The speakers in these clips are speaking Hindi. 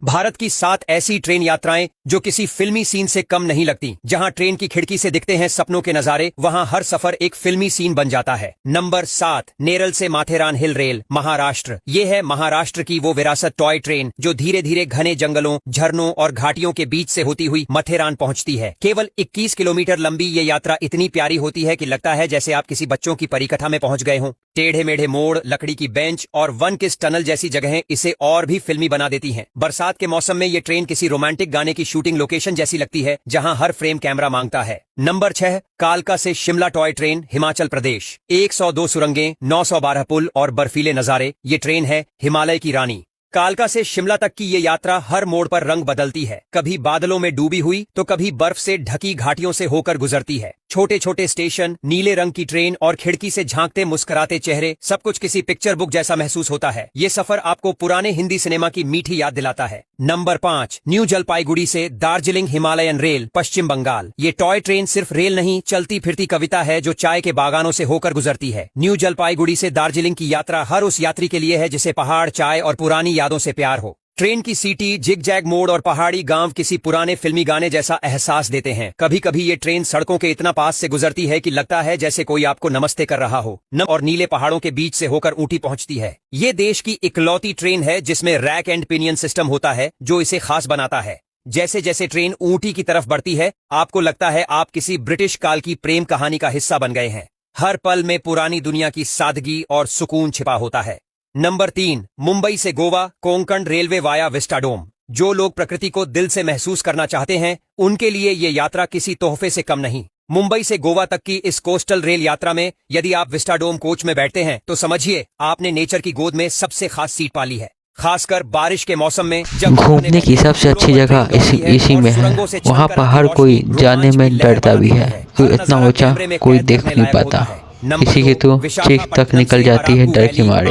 भारत की 7 ऐसी ट्रेन यात्राएं जो किसी फिल्मी सीन से कम नहीं लगती। जहां ट्रेन की खिड़की से दिखते हैं सपनों के नजारे, वहां हर सफर एक फिल्मी सीन बन जाता है। नंबर 7, नेरल से माथेरान हिल रेल, महाराष्ट्र। ये है महाराष्ट्र की वो विरासत टॉय ट्रेन जो धीरे धीरे घने जंगलों, झरनों और घाटियों के बीच से होती हुई माथेरान पहुंचती है। केवल 21 किलोमीटर लंबी ये यात्रा इतनी प्यारी होती है कि लगता है जैसे आप किसी बच्चों की परिकथा में पहुंच गए हों। टेढ़े मेढ़े मोड़, लकड़ी की बेंच और वन किस टनल जैसी जगहें इसे और भी फिल्मी बना देती हैं। बरसात के मौसम में ये ट्रेन किसी रोमांटिक गाने की शूटिंग लोकेशन जैसी लगती है, जहां हर फ्रेम कैमरा मांगता है। नंबर 6, कालका से शिमला टॉय ट्रेन, हिमाचल प्रदेश। 102 सुरंगें, 912 पुल और बर्फीले नजारे, ये ट्रेन है हिमालय की रानी। कालका से शिमला तक की ये यात्रा हर मोड़ पर रंग बदलती है। कभी बादलों में डूबी हुई तो कभी बर्फ से ढकी घाटियों से होकर गुजरती है। छोटे छोटे स्टेशन, नीले रंग की ट्रेन और खिड़की से झांकते मुस्कुराते चेहरे, सब कुछ किसी पिक्चर बुक जैसा महसूस होता है। ये सफर आपको पुराने हिंदी सिनेमा की मीठी याद दिलाता है। नंबर 5, न्यू जलपाईगुड़ी से दार्जिलिंग हिमालयन रेल, पश्चिम बंगाल। ये टॉय ट्रेन सिर्फ रेल नहीं, चलती फिरती कविता है जो चाय के बागानों से होकर गुजरती है। न्यू जलपाईगुड़ी से दार्जिलिंग की यात्रा हर उस यात्री के लिए है जिसे पहाड़, चाय और पुरानी यादों से प्यार हो। ट्रेन की सीटी, जिग जैग मोड़ और पहाड़ी गांव किसी पुराने फिल्मी गाने जैसा एहसास देते हैं। कभी कभी ये ट्रेन सड़कों के इतना पास से गुजरती है कि लगता है जैसे कोई आपको नमस्ते कर रहा हो। और नीले पहाड़ों के बीच से होकर ऊटी पहुंचती है। ये देश की इकलौती ट्रेन है जिसमें रैक एंड पिनियन सिस्टम होता है जो इसे खास बनाता है। जैसे जैसे ट्रेन ऊटी की तरफ बढ़ती है, आपको लगता है आप किसी ब्रिटिश काल की प्रेम कहानी का हिस्सा बन गए हैं। हर पल में पुरानी दुनिया की सादगी और सुकून छिपा होता है। नंबर 3, मुंबई से Goa, Konkan railway via vistadome. जो लोग प्रकृति को दिल से महसूस करना चाहते हैं, उनके लिए ये यात्रा किसी तोहफे से कम नहीं। मुंबई से गोवा तक की इस कोस्टल रेल यात्रा में यदि आप विस्टाडोम कोच में बैठते हैं तो समझिए आपने नेचर की गोद में सबसे खास सीट पाली है। खासकर बारिश के मौसम में जब घूमने की सबसे अच्छी जगह इसी में है। वहाँ पर हर कोई जाने में डरता भी है क्योंकि इतना ऊंचा कोई देख नहीं पाता। किसी की तो चीख तक निकल जाती है डर के मारे।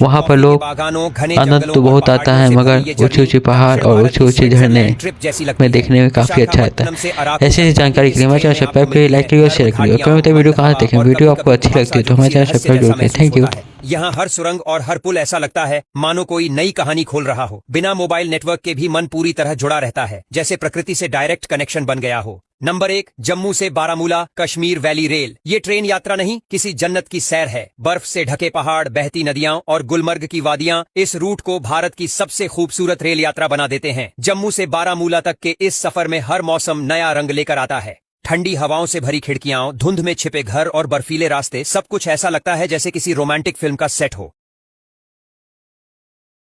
वहाँ पर लोग आनंद तो बहुत आता है, मगर ऊंचे ऊंचे पहाड़ और ऊंचे ऊंचे झरने में देखने में काफी अच्छा आता है। ऐसी जानकारी के लिए हमारे चैनल सब्सक्राइब करिए, लाइक करिए और शेयर करिए। कमेंट में वीडियो कहाँ देखें, वीडियो आपको अच्छी लगती है तो हमारे चैनल सब्सक्राइब जरूर करें। Thank you. यहाँ हर सुरंग और हर पुल ऐसा लगता है मानो कोई नई कहानी खोल रहा हो। बिना मोबाइल नेटवर्क के भी मन पूरी तरह जुड़ा रहता है, जैसे प्रकृति से डायरेक्ट कनेक्शन बन गया हो। नंबर 1, जम्मू से बारामूला कश्मीर वैली रेल। ये ट्रेन यात्रा नहीं, किसी जन्नत की सैर है। बर्फ से ढके पहाड़, बहती नदियां और गुलमर्ग की वादियां इस रूट को भारत की सबसे खूबसूरत रेल यात्रा बना देते हैं। जम्मू से बारामूला तक के इस सफर में हर मौसम नया रंग लेकर आता है। ठंडी हवाओं से भरी खिड़कियां, धुंध में छिपे घर और बर्फीले रास्ते, सब कुछ ऐसा लगता है जैसे किसी रोमांटिक फिल्म का सेट हो।